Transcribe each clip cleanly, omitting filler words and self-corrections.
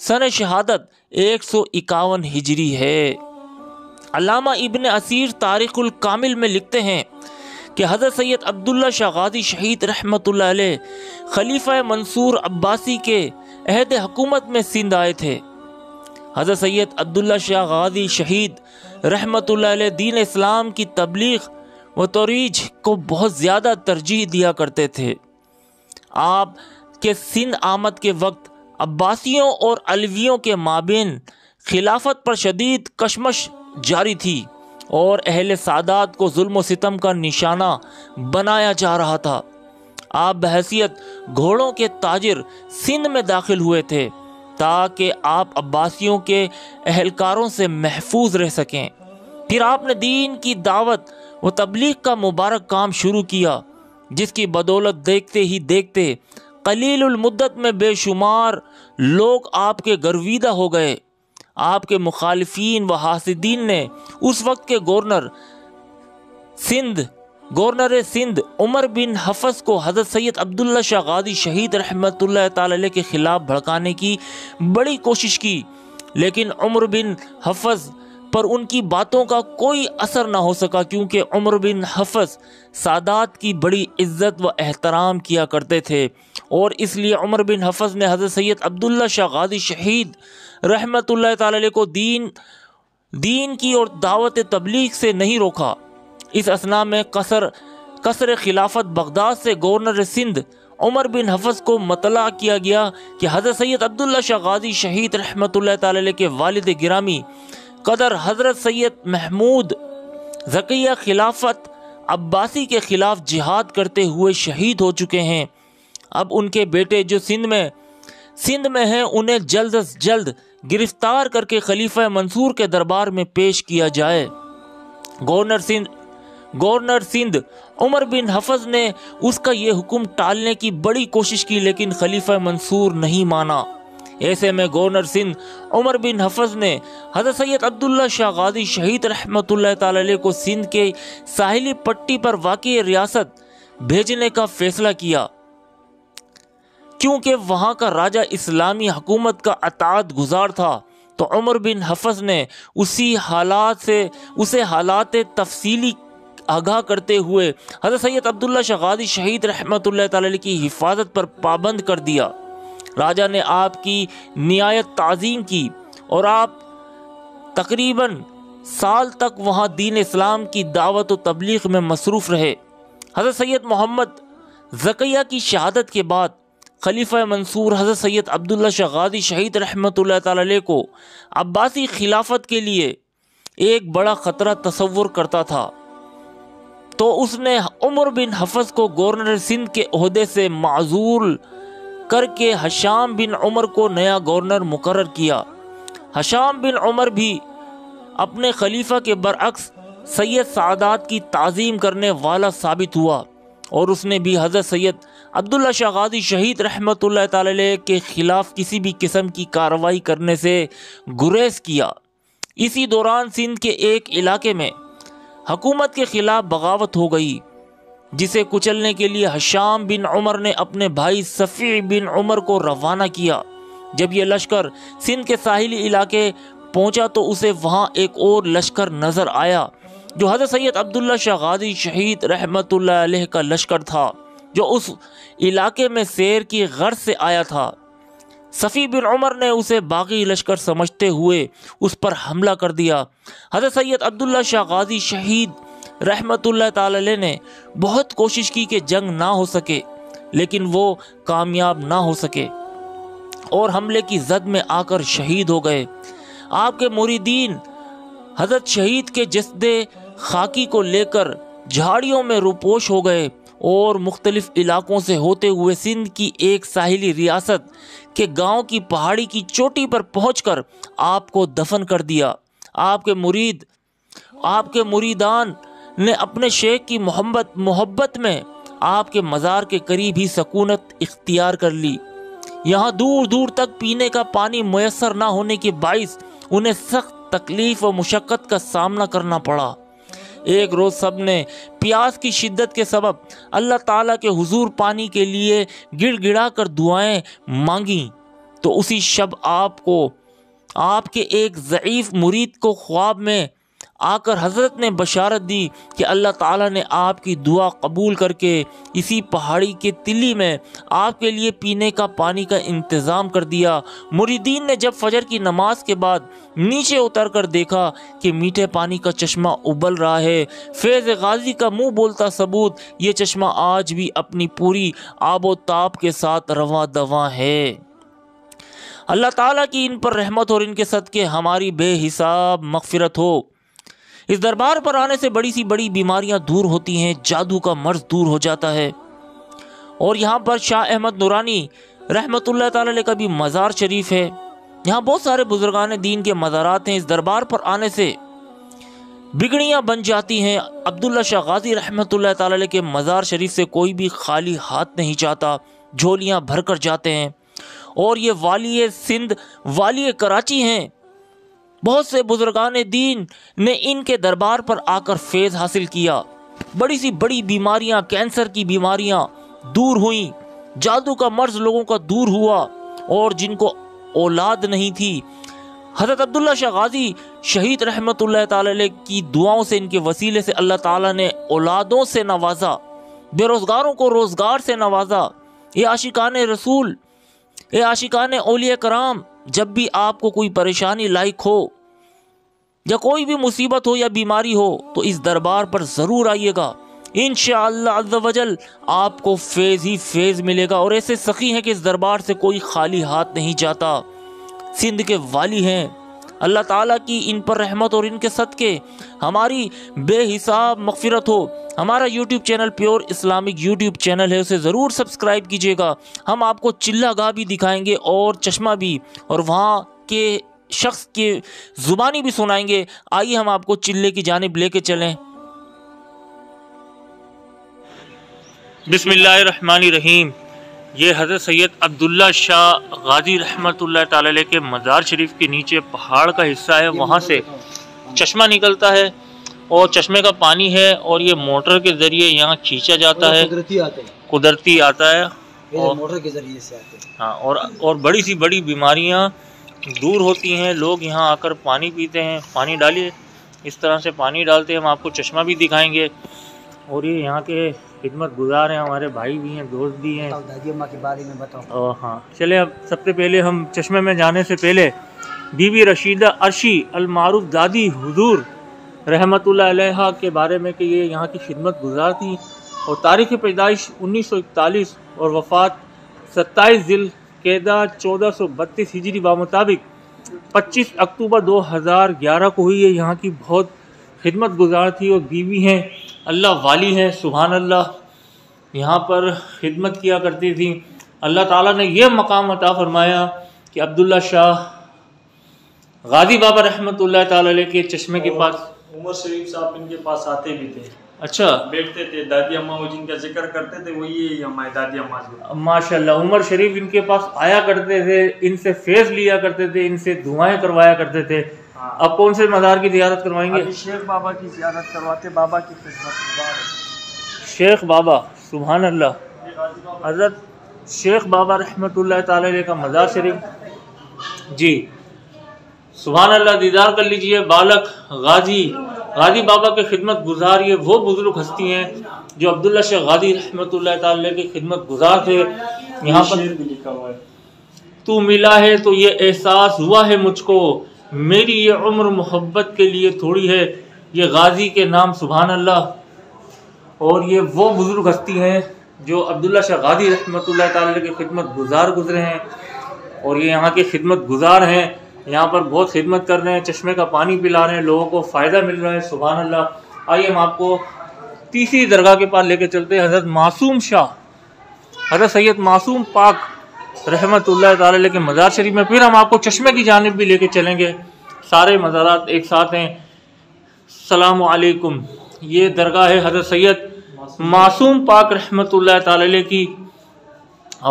سن شہادت 151 ہجری ہے۔ علامہ ابن اسیر تاریخ الکامل میں لکھتے ہیں کہ حضرت سید عبداللہ شاہ غازی شہید رحمۃ اللہ علیہ خلیفہ منصور عباسی کے عہد حکومت میں سندھ آئے تھے۔ حضرت سید عبداللہ شاہ غازی شہید رحمۃ اللہ علیہ دین اسلام کی تبلیغ و ترویج کو بہت زیادہ ترجیح دیا کرتے تھے۔ آپ کے سندھ آمد کے وقت عباسیوں اور علویوں کے مابین خلافت پر شدید کشمش جاری تھی اور اہل سادات کو ظلم و ستم کا نشانہ بنایا جا رہا تھا۔ آپ بحیثیت گھوڑوں کے تاجر سندھ میں داخل ہوئے تھے تاکہ آپ عباسیوں کے اہلکاروں سے محفوظ رہ سکیں۔ پھر آپ نے دین کی دعوت و تبلیغ کا مبارک کام شروع کیا، جس کی بدولت دیکھتے ہی دیکھتے قلیل المدت میں بے شمار لوگ آپ کے گرویدہ ہو گئے۔ آپ کے مخالفین و حاسدین نے اس وقت کے گورنر سندھ عمر بن حفص کو حضرت سید عبداللہ شاہ غازی شہید رحمۃ اللہ تعالی علیہ کے خلاف بھڑکانے کی بڑی کوشش کی، لیکن عمر بن حفص پر ان کی باتوں کا کوئی اثر نہ ہو سکا، کیونکہ عمر بن حفص سادات کی بڑی عزت و احترام کیا کرتے تھے، اور اس لیے عمر بن حفص نے حضرت سید عبداللہ شاہ غازی شہید رحمۃ اللہ تعالی علیہ کو دین کی اور دعوت تبلیغ سے نہیں روکا۔ اس اثناء میں قصر خلافت بغداد سے گورنر سندھ عمر بن حفص کو مطلع کیا گیا کہ حضرت سید عبداللہ شاہ غازی شہید رحمۃ اللہ تعالی علیہ کے والد گرامی قدر حضرت سید محمود ذکیہ خلافت عباسی کے خلاف جہاد کرتے ہوئے شہید ہو چکے ہیں۔ اب ان کے بیٹے جو سندھ میں ہیں انہیں جلد از جلد گرفتار کر کے خلیفہ منصور کے دربار میں پیش کیا جائے۔ گورنر سندھ عمر بن حفص نے اس کا یہ حکم ٹالنے کی بڑی کوشش کی، لیکن خلیفہ منصور نہیں مانا۔ ایسے میں گورنر سندھ عمر بن حفص نے حضرت سید عبداللہ شاہ غازی شہید رحمۃ اللہ تعالی علیہ کو سندھ کے ساحلی پٹی پر واقع ریاست بھیجنے کا فیصلہ کیا، کیونکہ وہاں کا راجہ اسلامی حکومت کا اطاعت گزار تھا۔ تو عمر بن حفص نے اسے حالات تفصیلی آگاہ کرتے ہوئے حضرت سید عبداللہ شاہ غازی شہید رحمۃ اللہ تعالی علیہ کی حفاظت پر پابند کر دیا۔ راجہ نے آپ کی نہایت تعظیم کی اور آپ تقریباً سال تک وہاں دین اسلام کی دعوت و تبلیغ میں مصروف رہے۔ حضرت سید محمد ذکیہ کی شہادت کے بعد خلیفہ منصور حضرت سید عبداللہ شاہ غازی شہید رحمۃ اللہ تعالی علیہ کو عباسی خلافت کے لیے ایک بڑا خطرہ تصور کرتا تھا، تو اس نے عمر بن حفص کو گورنر سندھ کے عہدے سے معزول کر کے ہشام بن عمر کو نیا گورنر مقرر کیا۔ ہشام بن عمر بھی اپنے خلیفہ کے برعکس سید سعادات کی تعظیم کرنے والا ثابت ہوا، اور اس نے بھی حضرت سید عبداللہ شاہ غازی شہید رحمۃ اللہ تعالی علیہ کے خلاف کسی بھی قسم کی کارروائی کرنے سے گریز کیا۔ اسی دوران سندھ کے ایک علاقے میں حکومت کے خلاف بغاوت ہو گئی، جسے کچلنے کے لیے ہشام بن عمر نے اپنے بھائی صفی بن عمر کو روانہ کیا۔ جب یہ لشکر سندھ کے ساحلی علاقے پہنچا تو اسے وہاں ایک اور لشکر نظر آیا، جو حضرت سید عبداللہ شاہ غازی شہید رحمۃ اللہ علیہ کا لشکر تھا، جو اس علاقے میں سیر کی غرض سے آیا تھا۔ صفی بن عمر نے اسے باغی لشکر سمجھتے ہوئے اس پر حملہ کر دیا۔ حضرت سید عبداللہ شاہ غازی شہید رحمۃ اللہ تعالی علیہ نے بہت کوشش کی کہ جنگ نہ ہو سکے، لیکن وہ کامیاب نہ ہو سکے اور حملے کی زد میں آ کر شہید ہو گئے۔ آپ کے مریدین حضرت شہید کے جسد خاکی کو لے کر جھاڑیوں میں روپوش ہو گئے اور مختلف علاقوں سے ہوتے ہوئے سندھ کی ایک ساحلی ریاست کے گاؤں کی پہاڑی کی چوٹی پر پہنچ کر آپ کو دفن کر دیا۔ آپ کے مریدان نے اپنے شیخ کی محبت میں آپ کے مزار کے قریب ہی سکونت اختیار کر لی۔ یہاں دور دور تک پینے کا پانی میسر نہ ہونے کے باعث انہیں سخت تکلیف و مشقت کا سامنا کرنا پڑا۔ ایک روز سب نے پیاس کی شدت کے سبب اللہ تعالیٰ کے حضور پانی کے لیے گڑ گڑا کر دعائیں مانگیں۔ تو اسی شب آپ کے ایک ضعیف مرید کو خواب میں آ کر حضرت نے بشارت دی کہ اللہ تعالیٰ نے آپ کی دعا قبول کر کے اسی پہاڑی کے تلی میں آپ کے لیے پینے کا پانی کا انتظام کر دیا۔ مریدین نے جب فجر کی نماز کے بعد نیچے اتر کر دیکھا کہ میٹھے پانی کا چشمہ ابل رہا ہے۔ فیض غازی کا منہ بولتا ثبوت، یہ چشمہ آج بھی اپنی پوری آب و تاب کے ساتھ رواں دواں ہے۔ اللہ تعالیٰ کی ان پر رحمت اور ان کے صدقے ہماری بے حساب مغفرت ہو۔ اس دربار پر آنے سے بڑی سی بڑی بیماریاں دور ہوتی ہیں، جادو کا مرض دور ہو جاتا ہے۔ اور یہاں پر شاہ احمد نورانی رحمت اللہ تعالی علیہ کا بھی مزار شریف ہے۔ یہاں بہت سارے بزرگان دین کے مزارات ہیں۔ اس دربار پر آنے سے بگڑیاں بن جاتی ہیں۔ عبداللہ شاہ غازی رحمت اللہ تعالی علیہ کے مزار شریف سے کوئی بھی خالی ہاتھ نہیں جاتا، جھولیاں بھر کر جاتے ہیں۔ اور یہ والی سندھ، والی کراچی ہیں۔ بہت سے بزرگان دین نے ان کے دربار پر آ کر فیض حاصل کیا۔ بڑی سی بڑی بیماریاں، کینسر کی بیماریاں دور ہوئیں، جادو کا مرض لوگوں کا دور ہوا، اور جن کو اولاد نہیں تھی، حضرت عبداللہ شاہ غازی شہید رحمت اللہ تعالی علیہ کی دعاؤں سے، ان کے وسیلے سے اللہ تعالیٰ نے اولادوں سے نوازا، بے روزگاروں کو روزگار سے نوازا۔ اے عاشقان رسول، اے عاشقان اولیاء کرام، جب بھی آپ کو کوئی پریشانی لاحق ہو یا کوئی بھی مصیبت ہو یا بیماری ہو تو اس دربار پر ضرور آئیے گا۔ انشاءاللہ عز و جل آپ کو فیض ہی فیض ملے گا۔ اور ایسے سخی ہیں کہ اس دربار سے کوئی خالی ہاتھ نہیں جاتا۔ سندھ کے والی ہیں، اللہ تعالیٰ کی ان پر رحمت اور ان کے صدقے ہماری بے حساب مغفرت ہو۔ ہمارا YouTube channel pure Islamic YouTube channel ہے، اسے ضرور سبسکرائب کیجیے گا۔ ہم آپ کو چلہ گاہ بھی دکھائیں گے اور چشمہ بھی، اور وہاں کے شخص کی زبانی بھی سنائیں گے۔ آئیے ہم آپ کو چلے کی جانب لے کے چلیں۔ بسم اللہ الرحمن الرحیم۔ یہ حضرت سید عبداللہ شاہ غازی رحمت اللہ تعالی علیہ کے مزار شریف کے نیچے پہاڑ کا حصہ ہے، وہاں سے چشمہ نکلتا ہے اور چشمے کا پانی ہے، اور یہ موٹر کے ذریعے یہاں کھینچا جاتا ہے، قدرتی آتا ہے، اور موٹر کے ذریعے سے آتے ہیں۔ ہاں، اور بڑی سی بڑی بیماریاں دور ہوتی ہیں۔ لوگ یہاں آ کر پانی پیتے ہیں۔ پانی ڈالیے، اس طرح سے پانی ڈالتے ہیں۔ ہم آپ کو چشمہ بھی دکھائیں گے، اور یہ یہاں کے خدمت گزار ہیں، ہمارے بھائی بھی ہیں، دوست بھی ہیں۔ دادی اماں کے بارے میں بتاؤ۔ ہاں، چلے اب سب سے پہلے ہم چشمے میں جانے سے پہلے بی بی رشیدہ عرشی المعروف دادی حضور رحمت اللہ علیہ کے بارے میں، کہ یہ یہاں کی خدمت گزار تھیں، اور تاریخ پیدائش 1941 اور وفات 27 ذی القعدہ 1432 ہجری بمطابق 25 اکتوبر 2011 کو ہوئی ہے۔ یہاں کی بہت خدمت گزار تھی اور بیوی ہیں، اللہ والی ہیں، سبحان اللہ، یہاں پر خدمت کیا کرتی تھی۔ اللہ تعالیٰ نے یہ مقام عطا فرمایا کہ عبداللہ شاہ غازی بابا رحمت اللہ تعالی علیہ کے چشمے کے پاس عمر شریف صاحب ان کے پاس آتے بھی تھے، اچھا بیٹھتے تھے۔ دادی اماں جن کا ذکر کرتے تھے وہی ہمارے دادی اماں سے۔ ماشاءاللہ، عمر شریف ان کے پاس آیا کرتے تھے، ان سے فیض لیا کرتے تھے، ان سے دعائیں کروایا کرتے تھے۔ اب کون سے مزار کی زیارت کروائیں گے؟ شیخ بابا کی زیارت کرواتے، بابا کی خدمت۔ شیخ بابا، سبحان اللہ، حضرت شیخ بابا رحمت اللہ تعالی علیہ کا مزار شریف، جی سبحان اللہ، دیدار کر لیجئے۔ بالک غازی بابا کے خدمت گزار، یہ وہ بزرگ ہستی ہیں جو عبداللہ شاہ غازی رحمت اللہ تعالی علیہ کی خدمت گزار تھے۔ یہاں پر بھی لکھا ہوا ہے، تو ملا ہے تو یہ احساس ہوا ہے مجھ کو، میری یہ عمر محبت کے لیے تھوڑی ہے، یہ غازی کے نام، سبحان اللہ۔ اور یہ وہ بزرگ ہستی ہیں جو عبداللہ شاہ غازی رحمت اللہ تعالی علیہ کی خدمت گزار گزرے ہیں، اور یہ یہاں کے خدمت گزار ہیں، یہاں پر بہت خدمت کر رہے ہیں، چشمے کا پانی پلا رہے ہیں، لوگوں کو فائدہ مل رہا ہے، سبحان اللہ۔ آئیے ہم آپ کو تیسری درگاہ کے پاس لے کے چلتے ہیں، حضرت معصوم شاہ، حضرت سید معصوم پاک رحمت اللہ تعالی علیہ کے مزار شریف میں۔ پھر ہم آپ کو چشمے کی جانب بھی لے کے چلیں گے، سارے مزارات ایک ساتھ ہیں۔ السلام علیکم، یہ درگاہ ہے حضرت سید معصوم پاک رحمت اللہ تعالی علیہ کی،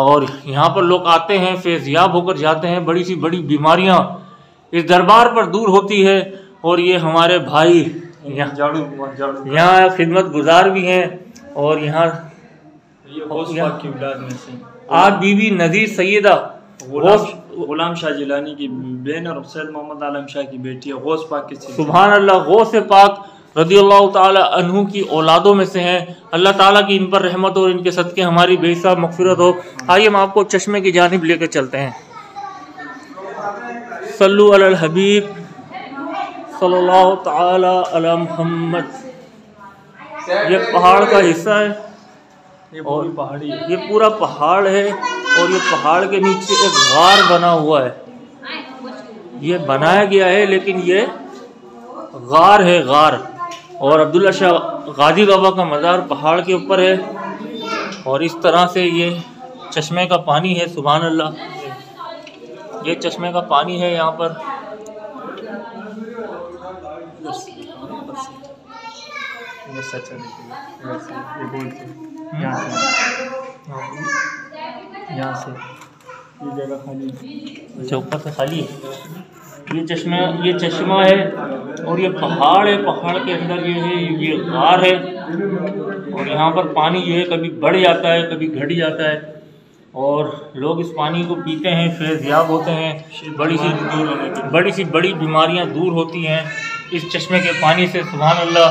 اور یہاں پر لوگ آتے ہیں، فیض یاب ہو کر جاتے ہیں۔ بڑی سی بڑی بیماریاں اس دربار پر دور ہوتی ہے، اور یہ ہمارے بھائی یہاں خدمت گزار بھی ہیں، اور یہاں آپ بی بی نذیر سیدہ غلام شاہ جیلانی کی بہن اور سید محمد عالم شاہ کی بیٹی ہے، غوث پاک کے سلسلے۔ سبحان اللہ، غوث پاک رضی اللہ تعالی عنہ کی اولادوں میں سے ہیں۔ اللہ تعالیٰ کی ان پر رحمت اور ان کے صدقے ہماری بے حساب مغفرت ہو۔ آئیے ہم آپ کو چشمے کی جانب لے کر چلتے ہیں۔ صلو علی الحبیب صلی اللہ تعالی علی محمد۔ یہ پہاڑ کا حصہ ہے اور پہاڑی ہے، یہ پورا پہاڑ ہے، اور یہ پہاڑ کے نیچے ایک غار بنا ہوا ہے۔ یہ بنایا گیا ہے لیکن یہ غار ہے، غار۔ اور عبداللہ شاہ غازی بابا کا مزار پہاڑ کے اوپر ہے، اور اس طرح سے یہ چشمے کا پانی ہے۔ سبحان اللہ، یہ چشمے کا پانی ہے یہاں پر۔ یہاں سے یہ جگہ خالی اچھا، اوپر سے خالی ہے۔ یہ چشمہ ہے اور یہ پہاڑ ہے، پہاڑ کے اندر یہ ہے، یہ غار ہے، اور یہاں پر پانی جو ہے کبھی بڑھ جاتا ہے کبھی گھٹ جاتا ہے، اور لوگ اس پانی کو پیتے ہیں، فیض یاب ہوتے ہیں، بڑی بیماریاں دور ہوتی ہیں اس چشمے کے پانی سے۔ سبحان اللہ،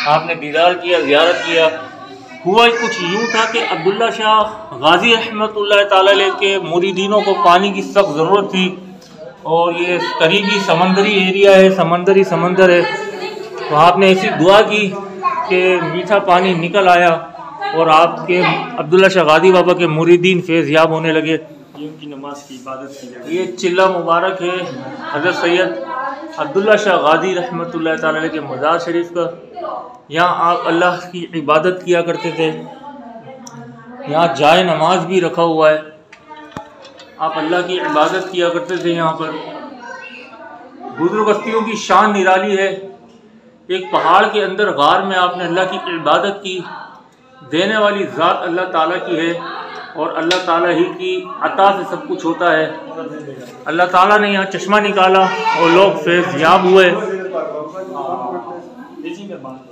آپ نے دیدار کیا، زیارت کیا۔ ہوا کچھ یوں تھا کہ عبداللہ شاہ غازی رحمۃ اللہ تعالی علیہ کے مریدینوں کو پانی کی سخت ضرورت تھی، اور یہ قریبی سمندری ایریا ہے، سمندر ہے، تو آپ نے ایسی دعا کی کہ میٹھا پانی نکل آیا، اور آپ کے عبداللہ شاہ غازی بابا کے مریدین فیض یاب ہونے لگے۔ یہ ان کی نماز کی عبادت کی جگہ۔ یہ چلہ مبارک ہے حضرت سید عبداللہ شاہ غازی رحمۃ اللہ تعالی علیہ کے مزار شریف کا۔ یہاں آپ اللہ کی عبادت کیا کرتے تھے، یہاں جائے نماز بھی رکھا ہوا ہے، آپ اللہ کی عبادت کیا کرتے تھے یہاں پر۔ بزرگ ہستیوں کی شان نرالی ہے، ایک پہاڑ کے اندر غار میں آپ نے اللہ کی عبادت کی۔ دینے والی ذات اللہ تعالیٰ کی ہے، اور اللہ تعالیٰ ہی کی عطا سے سب کچھ ہوتا ہے۔ اللہ تعالیٰ نے یہاں چشمہ نکالا اور لوگ فیض یاب ہوئے۔ اسی میں بات